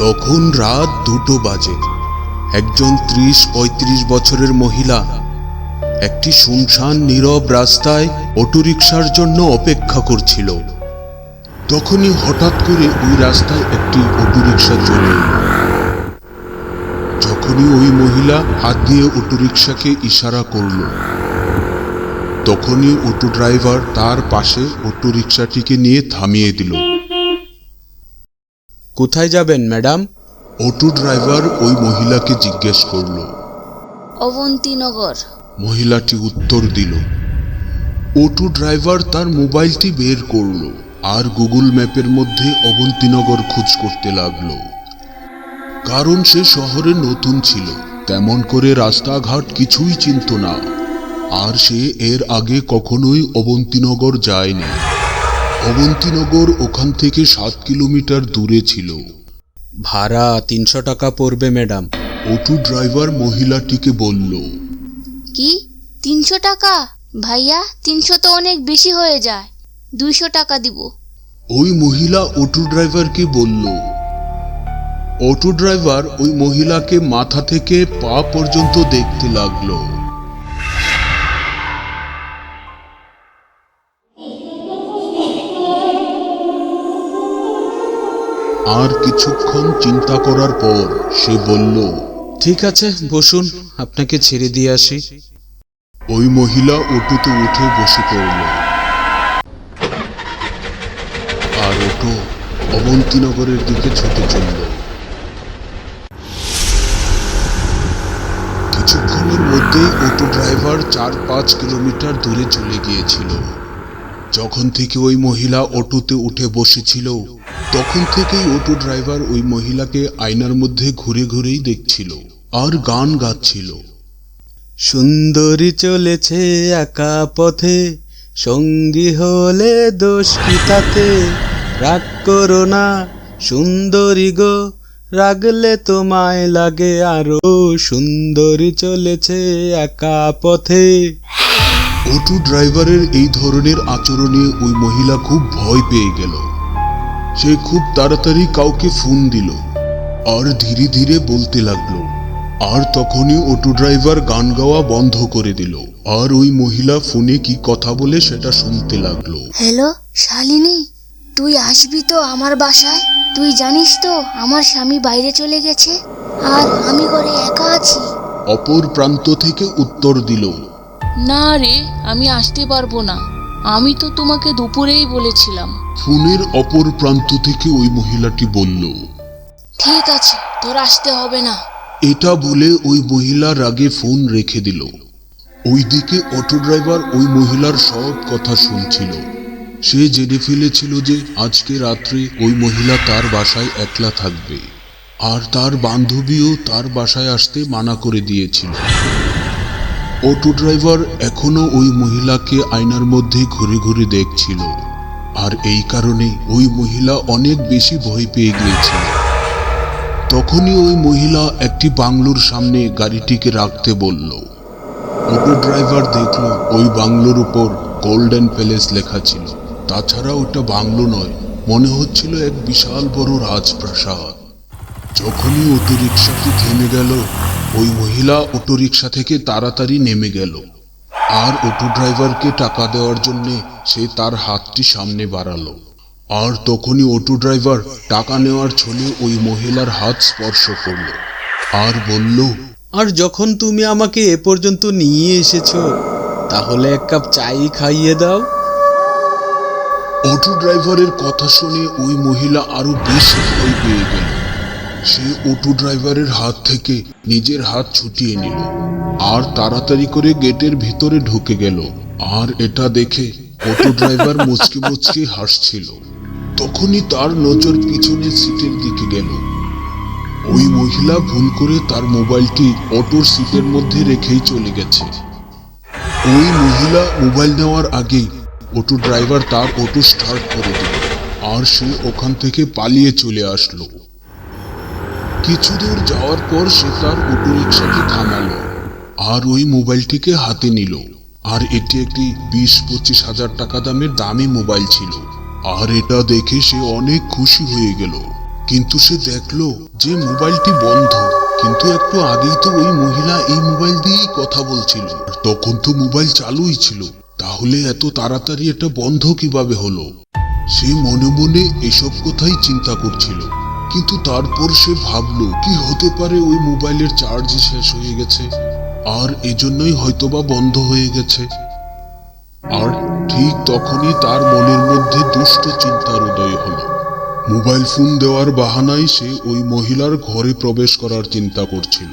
তখন রাত 2টো বাজে। একজন 30-35 বছরের মহিলা একটি শুনশান নীরব রাস্তায় অটোরিকশার জন্য অপেক্ষা করছিল। তখনই হঠাৎ করে ওই রাস্তায় একটি অটোরিকশা চলে এলো। যখনই ওই মহিলা হাত দিয়ে অটোরিকশাকে ইশারা করলো, তখনই অটো ড্রাইভার তার পাশে অটোরিকশাটিকে নিয়ে থামিয়ে দিল। কোথায় যাবেন ম্যাডাম? অটো ড্রাইভার ওই মহিলাকে জিজ্ঞেস করলো। অবন্তিনগর। মহিলাটি উত্তর দিল। অটো ড্রাইভার তার মোবাইলটি বের করলো আর গুগল ম্যাপের মধ্যে অবন্তিনগর খোঁজ করতে লাগলো। কারণ সে শহরে নতুন ছিল, তেমন করে রাস্তাঘাট কিছুই চিনত না, আর সে এর আগে কখনোই অবন্তিনগর যায়নি। অবন্তিনগর ওখান থেকে 7 কিলোমিটার দূরে ছিল। ভাড়া 300 টাকা পড়বে ম্যাডাম, অটো ড্রাইভার মহিলাটিকে বলল। কি 300 টাকা? ভাইয়া 300 তো অনেক বেশি হয়ে যায়, 200 টাকা দিব। ওই মহিলা অটো ড্রাইভারকে বলল। অটো ড্রাইভার ওই মহিলাকে মাথা থেকে পা পর্যন্ত দেখতে লাগলো। আর কিছুক্ষণ চিন্তা করার পর সে বলল, ঠিক আছে বসুন, আপনাকে ছেড়ে দিয়ে আসি। ওই মহিলা অটোতে উঠে বসে পড়ল আর অটো অবন্তিনগরের দিকে ছুটে চলল। কিছুক্ষণের মধ্যেই অটো ড্রাইভার 4-5 কিলোমিটার দূরে চলে গিয়েছিল। যখন থেকে ওই মহিলা অটোতে উঠে বসেছিল, তখন থেকেই অটো ড্রাইভার ওই মহিলাকে আয়নার মধ্যে ঘুরে ঘুরেই দেখছিল আর গান গাচ্ছিল। সুন্দরী চলেছে একা পথে, সঙ্গী হলে দোষ কি তাতে, রাগ করো না সুন্দরী গো, রাগলে তোমায় লাগে আরো, সুন্দরী চলেছে একা পথে। অটো ড্রাইভারের এই ধরনের আচরণে ওই মহিলা খুব ভয় পেয়ে গেল। সে খুব তাড়াতাড়ি কাউকে ফোন দিল আর ধীরে ধীরে বলতে লাগলো। আর তখনই অটো ড্রাইভার গান গাওয়া বন্ধ করে দিল আর ওই মহিলা ফোনে কি কথা বলে সেটা শুনতে লাগলো। হ্যালো শালিনী, তুই আসবি তো আমার বাসায়? তুই জানিস তো আমার স্বামী বাইরে চলে গেছে আর আমি ঘরে একা আছি। অপর প্রান্ত থেকে উত্তর দিল, না রে, আমি আসতে পারবো না, আমি তো তোমাকে দুপুরেই বলেছিলাম। ফোনের অপর প্রান্ত থেকে ওই মহিলাটি বলল, ঠিক আছে, তোর আসতে হবে না। এটা বলে ওই মহিলা রাগে ফোন রেখে দিল। ওইদিকে অটো ড্রাইভার ওই মহিলার সব কথা শুনছিল। সে জেনে ফেলেছিল যে আজকে রাত্রে ওই মহিলা তার বাসায় একলা থাকবে আর তার বান্ধবীও তার বাসায় আসতে মানা করে দিয়েছিল। অটো ড্রাইভার এখনো ওই মহিলাকে আয়নার মধ্যে ঘুরে ঘুরে দেখছিল আর এই কারণে ওই মহিলা অনেক বেশি ভয় পেয়ে গিয়েছিল। তখনই ওই মহিলা একটি বাংলোর সামনে গাড়িটিকে রাখতে বলল। অটো ড্রাইভার দেখল ওই বাংলোর উপর গোল্ডেন প্যালেস লেখা ছিল। তাছাড়া ওটা বাংলো নয়, মনে হচ্ছিল এক বিশাল বড় রাজপ্রাসাদ। যখনই অটোরিকশাটি থেমে গেল, ওই মহিলা অটোরিকশা থেকে তাড়াতাড়ি নেমে গেল আর অটো ড্রাইভারকে টাকা দেওয়ার জন্য সে তার হাতটি সামনে বাড়ালো। আর তখনই অটো ড্রাইভার টাকা নেওয়ার ছলে ওই মহিলার হাত স্পর্শ করল আর বলল, আর যখন তুমি আমাকে এ পর্যন্ত নিয়ে এসেছো, তাহলে এক কাপ চাই খাইয়ে দাও। অটো ড্রাইভারের কথা শুনে ওই মহিলা আরো বেশি ভয় পেয়ে গেল। সে অটো ড্রাইভারের হাত থেকে নিজের হাত ছুটিয়ে নিল আর তাড়াতাড়ি করে গেটের ভিতরে ঢুকে গেল। আর এটা দেখে অটো ড্রাইভার মুচকি মুচকি হাসছিল। তখনই তার নজর পিছনের সিটের দিকে গেল। ওই মহিলা ভুল করে তার মোবাইলটি অটোর সিটের মধ্যে রেখেই চলে গেছে। ওই মহিলা মোবাইল নেওয়ার আগেই অটো ড্রাইভার তার অটো স্টার্ট করে দিল আর সে ওখান থেকে পালিয়ে চলে আসলো। কিছু দূর যাওয়ার পর সে তার অটো রিক্সাকে থামালো আর ওই মোবাইলটিকে হাতে নিল। আর এটি একটি 20-25 হাজার টাকা দামের দামি মোবাইল ছিল। আর এটা দেখে সে অনেক খুশি হয়ে গেল। কিন্তু সে দেখলো যে মোবাইলটি বন্ধ। কিন্তু একটু আগেই তো ওই মহিলা এই মোবাইল দিয়েই কথা বলছিল, আর তখন তো মোবাইল চালুই ছিল। তাহলে এত তাড়াতাড়ি এটা বন্ধ কিভাবে হলো? সে মনে মনে এসব কথাই চিন্তা করছিল। কিন্তু তারপর সে ভাবলো কি হতে পারে, ওই মোবাইলের চার্জ শেষ হয়ে গেছে আর এজন্যই হয়তোবা বন্ধ হয়ে গেছে। আর ঠিক তখনই তার মনের মধ্যে দুষ্ট চিন্তার উদয় হলো। মোবাইল ফোন দেওয়ার বাহানায় সে ওই মহিলার ঘরে প্রবেশ করার চিন্তা করছিল।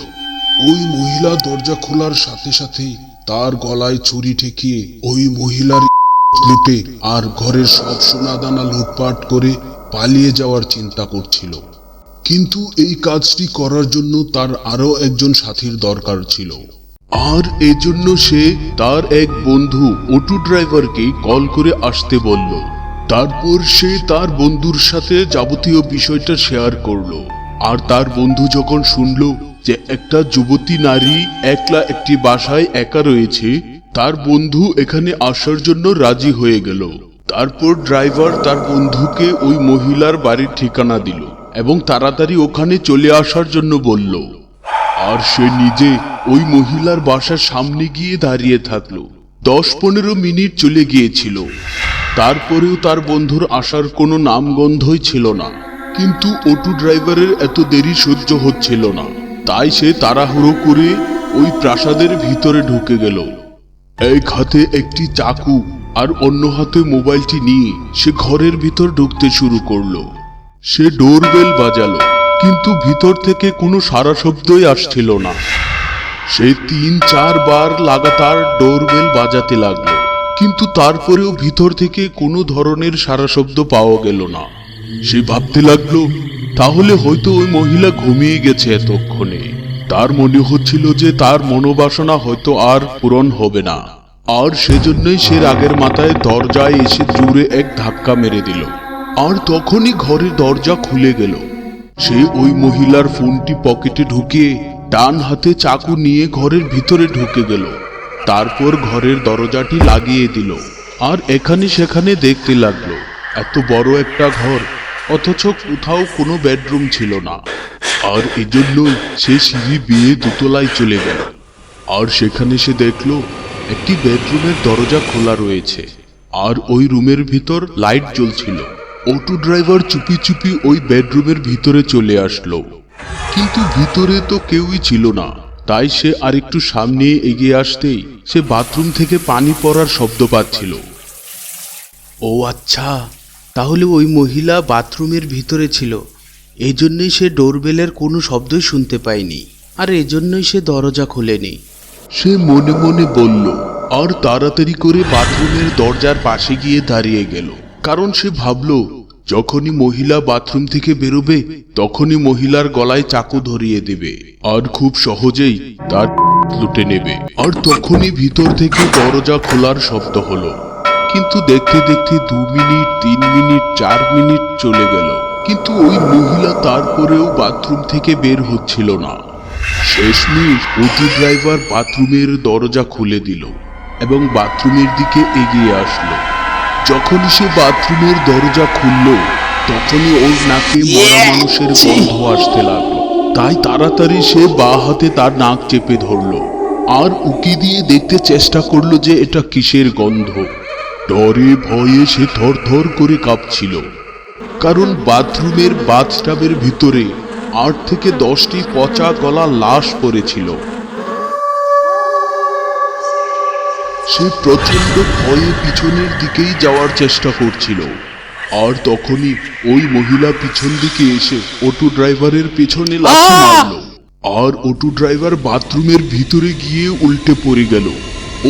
ওই মহিলা দরজা খোলার সাথে সাথেই তার গলায় ছুরি ঠেকিয়ে ওই মহিলার লুটে আর ঘরের সব সোনাদানা লুটপাট করে পালিয়ে যাওয়ার চিন্তা করছিল। কিন্তু এই কাজটি করার জন্য তার আরো একজন সাথীর দরকার ছিল, আর এজন্য সে তার এক বন্ধু অটো ড্রাইভারকে কল করে আসতে বলল। তারপর সে তার বন্ধুর সাথে যাবতীয় বিষয়টা শেয়ার করলো। আর তার বন্ধু যখন শুনল যে একটা যুবতী নারী একলা একটি বাসায় একা রয়েছে, তার বন্ধু এখানে আসার জন্য রাজি হয়ে গেল। তারপর ড্রাইভার তার বন্ধুকে ওই মহিলার বাড়ির ঠিকানা দিল এবং তাড়াতাড়ি ওখানে চলে আসার জন্য বলল। আর সে নিজে ওই মহিলার বাসার সামনে গিয়ে দাঁড়িয়ে থাকলো। 10-15 মিনিট চলে গিয়েছিল, তারপরেও তার বন্ধুর আসার কোনো নামগন্ধই ছিল না। কিন্তু অটো ড্রাইভারের এত দেরি সহ্য হচ্ছিল না, তাই সে তাড়াহুড়ো করে ওই প্রাসাদের ভিতরে ঢুকে গেল। এক হাতে একটি চাকু আর অন্য হাতে মোবাইলটি নিয়ে সে ঘরের ভিতর ঢুকতে শুরু করলো। সে ডোরবেল বাজালো, কিন্তু ভিতর থেকে কোনো সাড়া শব্দই আসছিল না। সে 3-4 বার লাগাতার ডোরবেল বাজাতে লাগলো, কিন্তু তারপরেও ভিতর থেকে কোনো ধরনের সাড়া শব্দ পাওয়া গেল না। সে ভাবতে লাগলো তাহলে হয়তো ওই মহিলা ঘুমিয়ে গেছে এতক্ষণে। তার মনে হচ্ছিল যে তার মনোবাসনা হয়তো আর পূরণ হবে না, আর সেজন্যই সে রাগের মাথায় দরজায় এসে জোরে এক ধাক্কা মেরে দিল। আর তখনই ঘরের দরজা খুলে গেল। সে ওই মহিলার ফোনটি পকেটে ঢুকিয়ে ডান হাতে চাকু নিয়ে ঘরের ভিতরে ঢুকে গেল। তারপর ঘরের দরজাটি লাগিয়ে দিল আর এখানে সেখানে দেখতে লাগলো। এত বড় একটা ঘর, অথচ কোথাও কোনো বেডরুম ছিল না। আর এজন্যই সে সিঁড়ি বেয়ে দোতলায় চলে গেল। আর সেখানে সে দেখলো একটি বেডরুমের দরজা খোলা রয়েছে আর ওই রুমের ভিতর লাইট জ্বলছিল। অটো ড্রাইভার চুপি চুপি ওই বেডরুমের ভিতরে চলে আসলো, কিন্তু ভিতরে তো কেউই ছিল না। তাই সে আরেকটু সামনে এগিয়ে আসতেই সে বাথরুম থেকে পানি পড়ার শব্দ পাচ্ছিল। ও আচ্ছা, তাহলে ওই মহিলা বাথরুমের ভিতরে ছিল, এই জন্যই সে ডোরবেলের কোনো শব্দই শুনতে পায়নি, আর এজন্যই সে দরজা খোলেনি। সে মনে মনে বলল, আর তাড়াতাড়ি করে বাথরুমের দরজার পাশে গিয়ে দাঁড়িয়ে গেল। কারণ সে ভাবল যখনই মহিলা বাথরুম থেকে বেরোবে তখনই মহিলার গলায় চাকু ধরিয়ে দেবে আর খুব সহজেই তার লুটে নেবে। আর তখনই ভিতর থেকে দরজা খোলার শব্দ হলো। কিন্তু দেখতে দেখতে 2 মিনিট, 3 মিনিট, 4 মিনিট চলে গেল, কিন্তু ওই মহিলা তারপরেও বাথরুম থেকে বের হচ্ছিল না। শেষমেশ অটো ড্রাইভার বাথরুমের দরজা খুলে দিল এবং বাথরুমের দিকে এগিয়ে আসলো। যখনই সে বাথরুমের দরজা খুলল তখনই ওর নাকে মরা মানুষের গন্ধ আসতে লাগলো। তাই তাড়াতাড়ি সে বাঁ হাতে তার নাক চেপে ধরলো আর উকি দিয়ে দেখতে চেষ্টা করলো যে এটা কিসের গন্ধ। ডরে ভয়ে সে থরথর করে কাঁপছিল, কারণ বাথরুমের বাথটাবের ভিতরে 8 থেকে 10টি পচা গলা লাশ পড়েছিল। সে প্রচন্ড ভয়ে পিছনের দিকেই যাওয়ার চেষ্টা করছিল, আর তখনই ওই মহিলা পিছন দিকে এসে অটো ড্রাইভারের পেছনে লাথি মারল, আর অটো ড্রাইভার বাথরুমের ভিতরে গিয়ে উল্টে পড়ে গেল।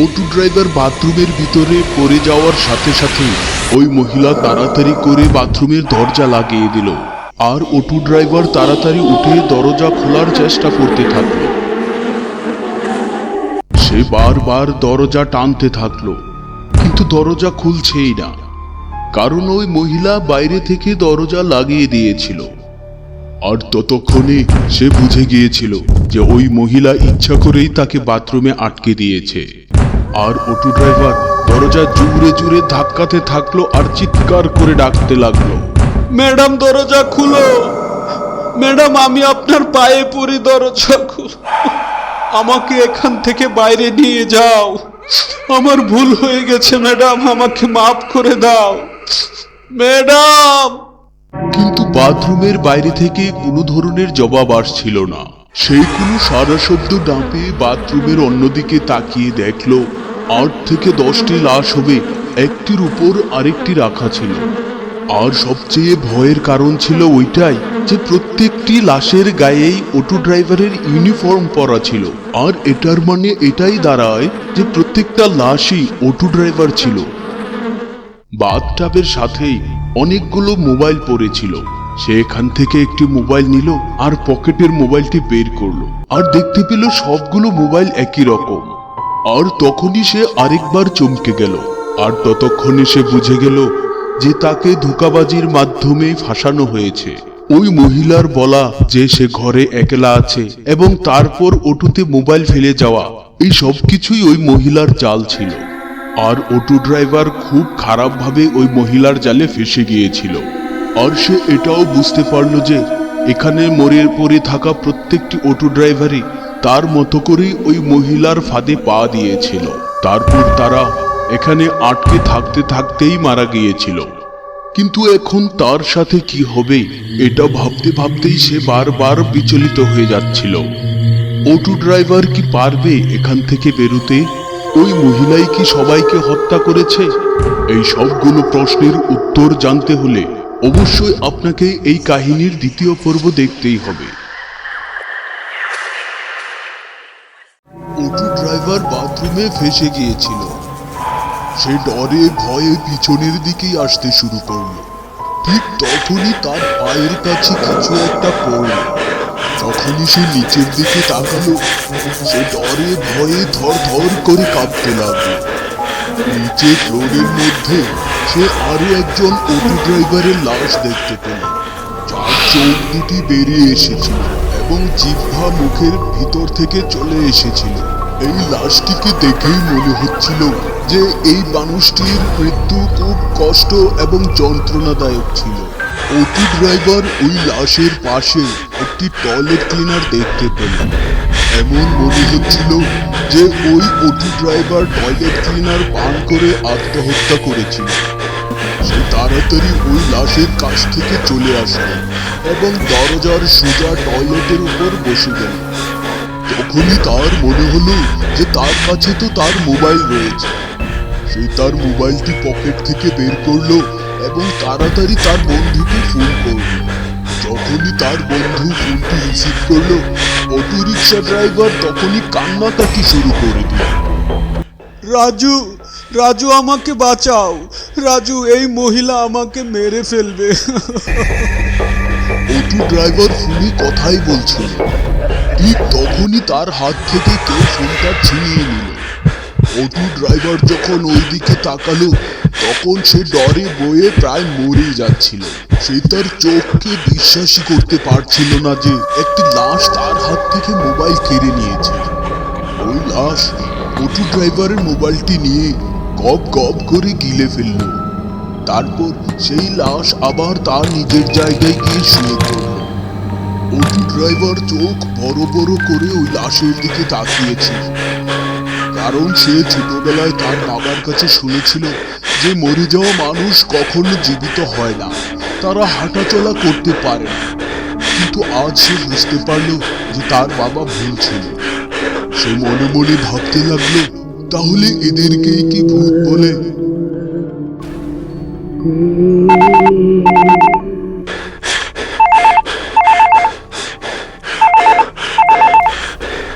অটো ড্রাইভার বাথরুমের ভিতরে পড়ে যাওয়ার সাথে সাথে ওই মহিলা তাড়াতাড়ি করে বাথরুমের দরজা লাগিয়ে দিল, আর অটো ড্রাইভার তাড়াতাড়ি উঠে দরজা খোলার চেষ্টা করতে থাকলো। সে বারবার দরজা টানতে থাকলো, কিন্তু দরজা খুলছেই না, কারণ ওই মহিলা বাইরে থেকে দরজা লাগিয়ে দিয়েছিল। আর ততক্ষণে সে বুঝে গিয়েছিল যে ওই মহিলা ইচ্ছা করেই তাকে বাথরুমে আটকে দিয়েছে। আর অটো ড্রাইভার দরজা জুড়ে জুড়ে ধাক্কাতে থাকলো আর চিৎকার করে ডাকতে লাগলো, ম্যাডাম দরজা খুলো, ম্যাডাম, আমি আপনার পায়ে পড়ি, দরজা খুল, আমাকে এখান থেকে বাইরে নিয়ে যাও। আমার ভুল হয়ে গেছে ম্যাডাম, আমাকে মাফ করে দাও ম্যাডাম। কিন্তু বাথরুমের বাইরে থেকে কোনো ধরনের জবাব আসছিল না। সেই কোনো সারা শব্দ না পেয়ে বাথরুমের অন্যদিকে তাকিয়ে দেখলো 8 থেকে 10টি লাশ হবে একটির উপর আরেকটি রাখা ছিল। আর সবচেয়ে ভয়ের কারণ ছিল ওইটাই যে প্রত্যেকটি লাশের গায়েই অটো ড্রাইভারের ইউনিফর্ম পরা ছিল। আর এটার মানে এটাই দাঁড়ায় যে প্রত্যেকটা লাশই অটো ড্রাইভার ছিল। বাথটাবের সাথেই অনেকগুলো মোবাইল পড়েছিল। সে এখান থেকে একটি মোবাইল নিল আর পকেটের মোবাইলটি বের করলো, আর দেখতে পেল সবগুলো মোবাইল একই রকম। আর তখনই সে আরেকবার চমকে গেল। আর ততক্ষণে সে বুঝে গেল যে তাকে ধোঁকাবাজির মাধ্যমে ফাঁসানো হয়েছে। ওই মহিলার বলা যে সে ঘরে একলা আছে এবং তারপর অটোতে মোবাইল ফেলে যাওয়া, এই সব কিছুই ওই মহিলার জাল ছিল। আর অটো ড্রাইভার খুব খারাপভাবে ওই মহিলার জালে ফেসে গিয়েছিল। আর সে এটাও বুঝতে পারল যে এখানে মরে পড়ে থাকা প্রত্যেকটি অটো ড্রাইভারই তার মতো করেই ওই মহিলার ফাঁদে পা দিয়েছিল। তারপর তারা এখানে আটকে থাকতে থাকতেই মারা গিয়েছিল। কিন্তু এখন তার সাথে কি হবে এটা ভাবতে ভাবতেই সে বারবার বিচলিত হয়ে যাচ্ছিল। অটো ড্রাইভার কি পারবে এখান থেকে বেরোতে? ওই মহিলাই কি সবাইকে হত্যা করেছে? এই সবগুলো প্রশ্নের উত্তর জানতে হলে অবশ্যই আপনাকে এই কাহিনীর দ্বিতীয় পর্ব দেখতেই হবে। অটো ড্রাইভার বাথরুমে ফেসে গিয়েছিল। সে ডরে ভয়ে পিছনের দিকেই আসতে শুরু করলো। ঠিক তখনই তার পায়ের কাছে কিছু একটা পড়ল। যখনই সে নিচের দিকে তাকালো, সে ডরে ভয়ে থর থর করে কাঁপতে লাগলো। নিচে ফ্লোরের মধ্যে সে আরো একজন অটো ড্রাইভারের লাশ দেখতে পেল, যার চোখ দুটি বেরিয়ে এসেছিল এবং জিহ্বা মুখের ভিতর থেকে চলে এসেছিল। এই লাশটিকে দেখেই মনে হচ্ছিল যে এই মানুষটির মৃত্যু খুব কষ্ট এবং যন্ত্রণাদায়ক ছিল। অটো ড্রাইভার ওই লাশের পাশে একটি টয়লেট ক্লিনার দেখতে পেল। এমন মনে হচ্ছিল যে ওই অটো ড্রাইভার টয়লেট ক্লিনার পান করে আত্মহত্যা করেছিল। সে তাড়াতাড়ি ওই লাশের কাছ থেকে চলে আসলো এবং দরজার সোজা টয়লেটের উপর বসে গেল। তখনই তার মনে হলো যে তার কাছে তো তার মোবাইল রয়েছে। সে তার মোবাইলটি পকেট থেকে বের করলো এবং তাড়াতাড়ি তার বন্ধুকে ফোন করলো। যখনই তার বন্ধু ফোনটি রিসিভ করলো, অটো রিক্সা ড্রাইভার তখনই কান্নাকাটি শুরু করে দিল। রাজু, রাজু আমাকে বাঁচাও, রাজু এই মহিলা আমাকে মেরে ফেলবে। অটো ড্রাইভার ফোনে কথাই বলছিল। ঠিক তখনই তার হাত থেকে কেউ ফোনটা ছিনিয়ে নিল। অটো ড্রাইভার যখন ওই দিকে তাকালো, তখন সে ডরে বয়ে প্রায় মরেই যাচ্ছিল। সে তার চোখকে বিশ্বাসই করতে পারছিল না যে একটি লাশ তার হাত থেকে মোবাইল কেড়ে নিয়েছে। ওই লাশ অটো ড্রাইভারের মোবাইলটি নিয়ে গপ গপ করে গিলে ফেলল। তারপর সেই লাশ আবার তার নিজের জায়গায় গিয়ে শুয়ে পড়ল। অটো ড্রাইভার চোখ বড় বড় করে ওই লাশের দিকে তাকিয়েছিল, কারণ সে ছোটবেলায় তার বাবার কাছে শুনেছিল যে মরে যাওয়া মানুষ কখনো জীবিত হয় না, তারা হাঁটাচলা করতে পারে না। কিন্তু আজ সে বুঝতে পারল যে তার বাবা ভুল ছিল। সে মনে মনে ভাবতে লাগলো, তাহলে এদেরকেই কি ভূত বলে?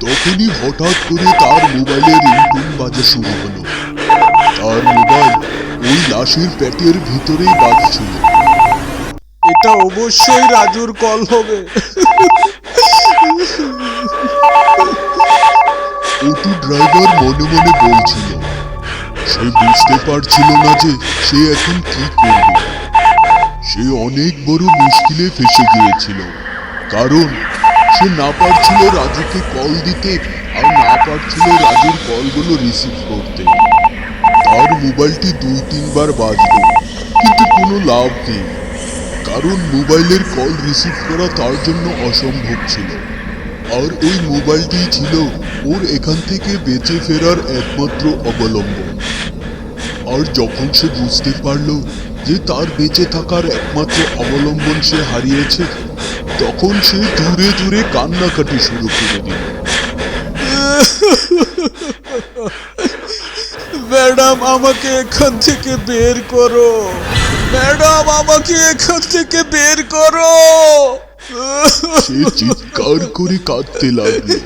তখনই হঠাৎ করে তার মোবাইলের রিংটোন বাজা শুরু হলো। তার মোবাইল ওই লাশের পেটের ভিতরেই বাজছিল। এটা অবশ্যই রাজুর কল হবে। অটো ড্রাইভার মনে মনে বলছিল। সে বুঝতে পারছিল না যে সে এখন কি করবে। সে অনেক বড় মুশকিলে ফেসে গিয়েছিল, কারণ সে না পারছিল রাজুকে কল দিতে আর না পারছিল রাজুর কলগুলো রিসিভ করতে। তার মোবাইলটি 2-3 বার বাজলো, কিন্তু কোনো লাভ নেই। কারণ মোবাইলের কল রিসিভ করা তার জন্য অসম্ভব ছিল। আর ওই মোবাইলটি ছিল ওর এখান থেকে বেঁচে ফেরার একমাত্র অবলম্বন। আর যখন সে বুঝতে পারল যে তার বেঁচে থাকার একমাত্র অবলম্বন সে হারিয়েছে, তখন সে দূরে দূরে কান্নাকাটি শুরু করে দিল। ম্যাডাম, আমাকে এখান থেকে বের করো। ম্যাডাম, আমাকে এখান থেকে বের করো। সে চিৎকার করে কাঁদতে লাগলো।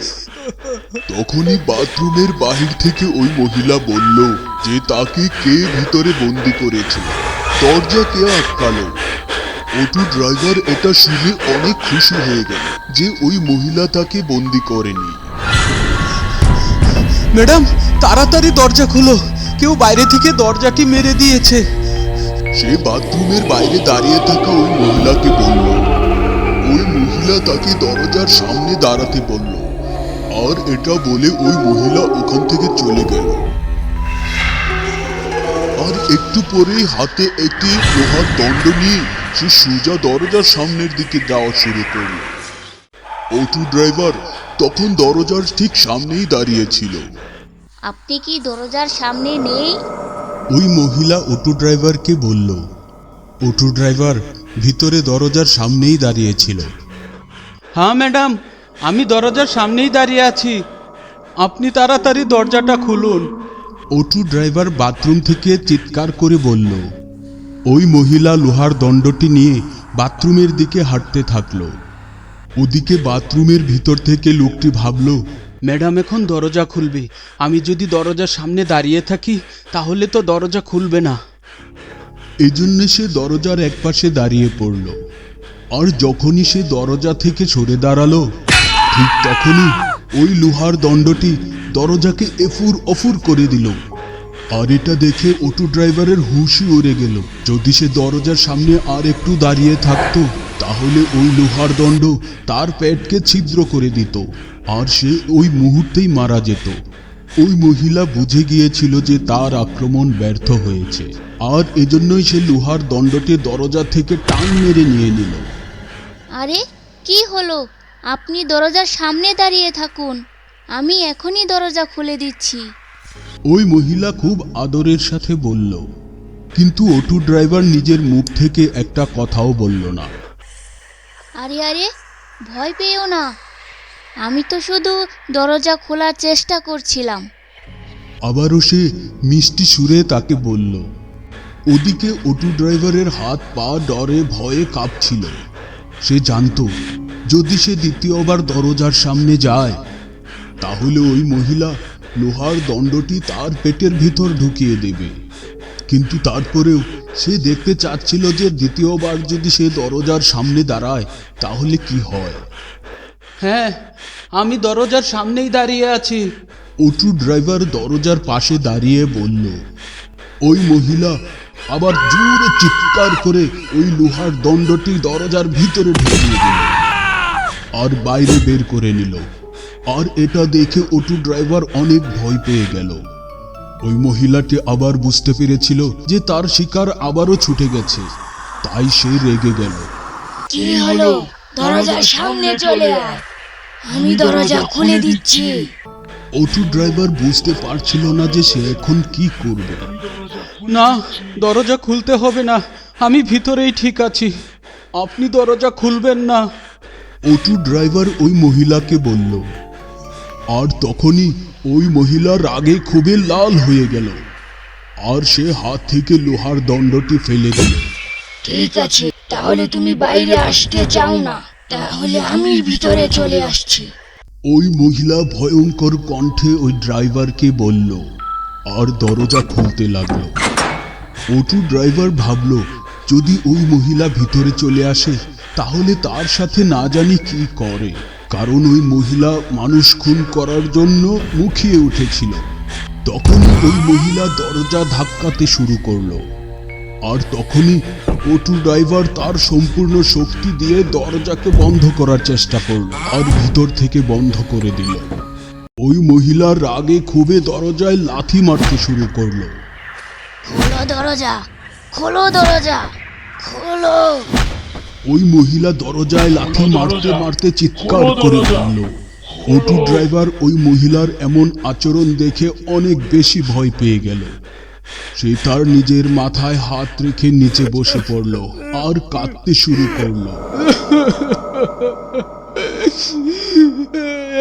তখনই বাথরুমের বাহির থেকে ওই মহিলা বলল যে তাকে কে ভিতরে বন্দি করেছে, দরজা কে আটকালো। অটো ড্রাইভার এটা শুনে অনেক খুশি হয়ে গেল যে ওই মহিলা তাকে বন্দি করেনি। ম্যাডাম, তাড়াতাড়ি দরজা খোলো, কেউ বাইরে থেকে দরজাটি মেরে দিয়েছে। সে বাথরুমের বাইরে দাঁড়িয়ে থাকা ওই মহিলাকে বলল। ওই মহিলা তাকে দরজার সামনে দাঁড়াতে বলল, আর এটা বলে ওই মহিলা ওখান থেকে চলে গেল। আর একটু পরেই হাতে একটি লোহার দণ্ড নিয়ে সে সোজা দরজার সামনের দিকে যাওয়া শুরু করল। অটো ড্রাইভার তখন দরজার ঠিক সামনেই দাঁড়িয়েছিল। আপনি কি দরজার সামনে নেই? ওই মহিলা অটো ড্রাইভারকে বলল। অটো ড্রাইভার ভিতরে দরজার সামনেই দাঁড়িয়েছিল। হ্যাঁ ম্যাডাম, আমি দরজার সামনেই দাঁড়িয়ে আছি, আপনি তাড়াতাড়ি দরজাটা খুলুন। অটো ড্রাইভার বাথরুম থেকে চিৎকার করে বলল। ওই মহিলা লোহার দণ্ডটি নিয়ে বাথরুমের দিকে হাঁটতে থাকলো। ওদিকে বাথরুমের ভিতর থেকে লোকটি ভাবল, ম্যাডাম এখন দরজা খুলবে, আমি যদি দরজার সামনে দাঁড়িয়ে থাকি তাহলে তো দরজা খুলবে না। এজন্য সে দরজার একপাশে দাঁড়িয়ে পড়ল। আর যখনই সে দরজা থেকে সরে দাঁড়ালো, ঠিক তখনই ওই লোহার দণ্ডটি দরজাকে এফুর অফুর করে দিল। আর এটা দেখে অটো ড্রাইভারের হুঁশই উড়ে গেল। যদি সে দরজার সামনে আর একটু দাঁড়িয়ে থাকতো তাহলে ওই লোহার দণ্ড তার পেটকে ছিদ্র করে দিত, আর সে ওই মুহূর্তেই মারা যেত। ওই মহিলা বুঝে গিয়েছিল যে তার আক্রমণ ব্যর্থ হয়েছে, আর এজন্যই সে লোহার দণ্ডটি দরজা থেকে টান মেরে নিয়ে নিল। আরে কি হলো? আপনি দরজার সামনে দাঁড়িয়ে থাকুন, আমি এখনই দরজা খুলে দিচ্ছি। ওই মহিলা খুব আদরের সাথে বলল, কিন্তু অটো ড্রাইভার নিজের মুখ থেকে একটা কথাও বলল না। আরে আরে, ভয় পেও না, আমি তো শুধু দরজা খোলার চেষ্টা করছিলাম। আবারও সে মিষ্টি সুরে তাকে বলল। ওদিকে অটো ড্রাইভারের হাত পা ডরে ভয়ে কাঁপছিল। সে জানত যদি সে দ্বিতীয়বার দরজার সামনে যায় তাহলে ওই মহিলা লোহার দণ্ডটি তার পেটের ভিতর ঢুকিয়ে দেবে। কিন্তু তারপরেও সে দেখতে চাচ্ছিল যে দ্বিতীয়বার যদি সে দরজার সামনে দাঁড়ায় তাহলে কি হয়। হ্যাঁ, আমি দরজার সামনেই দাঁড়িয়ে আছি, অটো ড্রাইভার দরজার পাশে দাঁড়িয়ে বলল। ওই মহিলা আবার জোরে চিৎকার করে ওই লোহার দণ্ডটি দরজার ভিতরে ঢুকিয়ে দিল আর বাইরে বের করে নিল। আর এটা দেখে অটো ড্রাইভার অনেক ভয় পেয়ে গেল। ওই মহিলাটি আবার বুঝতে পেরেছিল যে তার শিকার আবারও ছুটে গেছে, তাই সে রেগে গেল। কি হলো? দরজার সামনে চলে আয়, আমি দরজা খুলে দিচ্ছি। অটো ড্রাইভার বুঝতে পারছিল না যে সে এখন কি করবে। না, দরজা খুলতে হবে না, আমি ভিতরেই ঠিক আছি, আপনি দরজা খুলবেন না, অটো ড্রাইভার ওই মহিলাকে বলল। আর তখনই ওই মহিলা রাগে খুবই লাল হয়ে গেল আর সে হাত থেকে লোহার দণ্ডটি ফেলে দিল। ঠিক আছে, তাহলে তুমি বাইরে আসতে চাও না, তাহলে আমি ভিতরে চলে আসছি। ওই মহিলা ভয়ঙ্কর কণ্ঠে ওই ড্রাইভারকে বলল আর দরজা খুলতে লাগলো। অটো ড্রাইভার ভাবল যদি ওই মহিলা ভিতরে চলে আসে তাহলে তার সাথে না জানি কি করে, কারণ ওই মহিলা মানুষ খুন করার জন্য মুখিয়ে উঠেছিল। তখনই ওই মহিলা দরজা ধাক্কাতে শুরু করলো আর তখনই অটো ড্রাইভার তার সম্পূর্ণ শক্তি দিয়ে দরজাকে বন্ধ করার চেষ্টা করল আর ভিতর থেকে বন্ধ করে দিল। ওই মহিলা রাগে খুবই দরজায় লাথি মারতে শুরু করলো। খোলো দরজা, খোলো দরজা, খোলো। ওই মহিলা দরজায় লাথি মারতে মারতে চিৎকার করে বলল। অটো ড্রাইভার ওই মহিলার এমন আচরণ দেখে অনেক বেশি ভয় পেয়ে গেল। সে তার নিজের মাথায় হাত রেখে নিচে বসে পড়ল আর কাঁদতে শুরু করলো।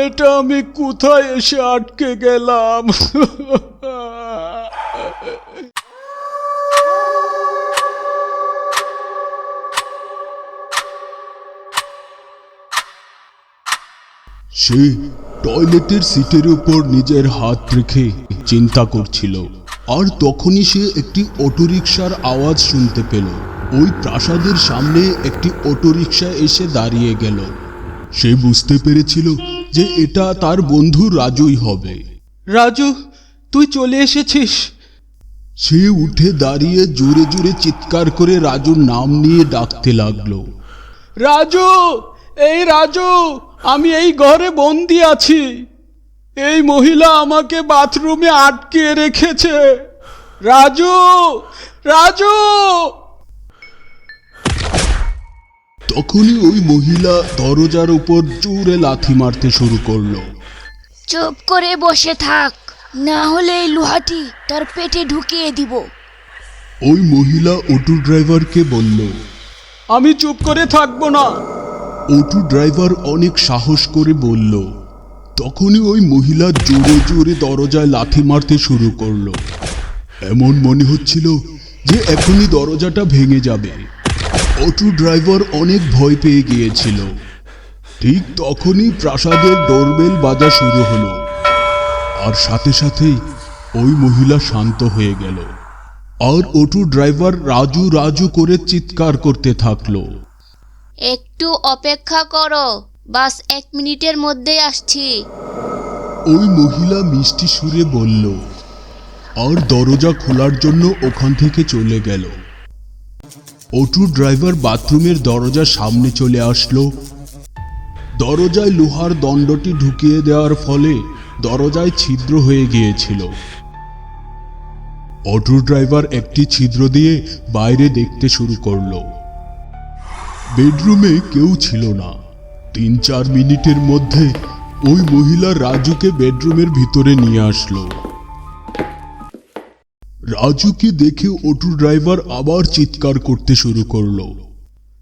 এটা আমি কোথায় এসে আটকে গেলাম? সে টয়লেটের সিটের উপর নিজের হাত রেখে চিন্তা করছিল। আর তখনই সে একটি অটোরিকশার আওয়াজ শুনতে পেল। ওই প্রাসাদের সামনে একটি অটোরিকশা এসে দাঁড়িয়ে গেল। সে বুঝতে পেরেছিল যে এটা তার বন্ধু রাজুই হবে। রাজু, তুই চলে এসেছিস? সে উঠে দাঁড়িয়ে জোরে জোরে চিৎকার করে রাজুর নাম নিয়ে ডাকতে লাগলো। রাজু, এই রাজু, আমি এই ঘরে বন্দি আছি। এই মহিলা আমাকে বাথরুমে আটকে রেখেছে। রাজু, রাজু! তখনই ওই মহিলা দরজার উপর জোরে লাথি মারতে শুরু করলো। চুপ করে বসে থাক, না হলে এই লোহাটি তার পেটে ঢুকিয়ে দিব। ওই মহিলা অটো ড্রাইভারকে বলল। আমি চুপ করে থাকবো না। অটো ড্রাইভার অনেক সাহস করে বলল। তখনই ওই মহিলা জোরে জোরে দরজায় লাথি মারতে শুরু করলো। এমন মনে হচ্ছিল যে এখনই দরজাটা ভেঙে যাবে। অটো ড্রাইভার অনেক ভয় পেয়ে গিয়েছিল। ঠিক তখনই প্রাসাদের ডোরবেল বাজা শুরু হলো। আর সাথে সাথেই ওই মহিলা শান্ত হয়ে গেল। আর অটো ড্রাইভার রাজু রাজু করে চিৎকার করতে থাকলো। একটু অপেক্ষা করো, বাস 1 মিনিটের মধ্যেই আসছি। ওই মহিলা মিষ্টি সুরে বলল আর দরজা খোলার জন্য ওখান থেকে চলে গেল। অটো ড্রাইভার বাথরুমের দরজার সামনে চলে আসলো। দরজায় লোহার দণ্ডটি ঢুকিয়ে দেওয়ার ফলে দরজায় ছিদ্র হয়ে গিয়েছিল। অটো ড্রাইভার একটি ছিদ্র দিয়ে বাইরে দেখতে শুরু করলো। বেডরুমে কেউ ছিল না। 3-4 মিনিটের মধ্যে ওই মহিলা রাজুকে বেডরুমের ভিতরে নিয়ে আসলো। রাজুকে দেখে অটো ড্রাইভার আবার চিৎকার করতে শুরু করলো।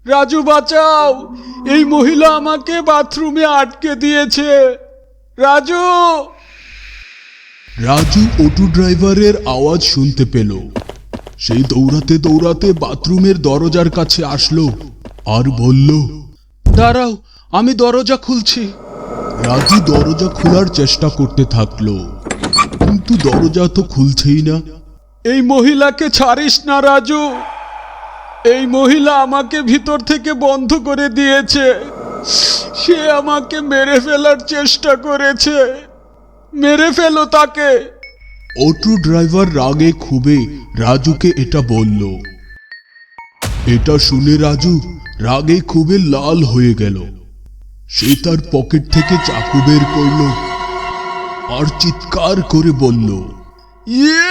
রাজু, বাঁচাও! এই মহিলা আমাকে বাথরুমে আটকে দিয়েছে। রাজু! রাজু অটো ড্রাইভারের আওয়াজ শুনতে পেল। সেই দৌড়াতে দৌড়াতে বাথরুমের দরজার কাছে আসলো আর বলল, দাঁড়াও, আমি দরজা খুলছি। রাজু দরজা খোলার চেষ্টা করতে থাকলো, কিন্তু দরজা তো খুলছেই না। এই মহিলাকে ছাড়িস না রাজু। এই মহিলা আমাকে ভিতর থেকে বন্ধ করে দিয়েছে। সে আমাকে মেরে ফেলার চেষ্টা করেছে। মেরে ফেলো তাকে। অটো ড্রাইভার রাগে ক্ষোভে রাজুকে এটা বলল। এটা শুনে রাজু রাগে ক্ষোভে লাল হয়ে গেল। সে তার পকেট থেকে চাকু বের করল আর চিৎকার করে বলল, ইয়ে!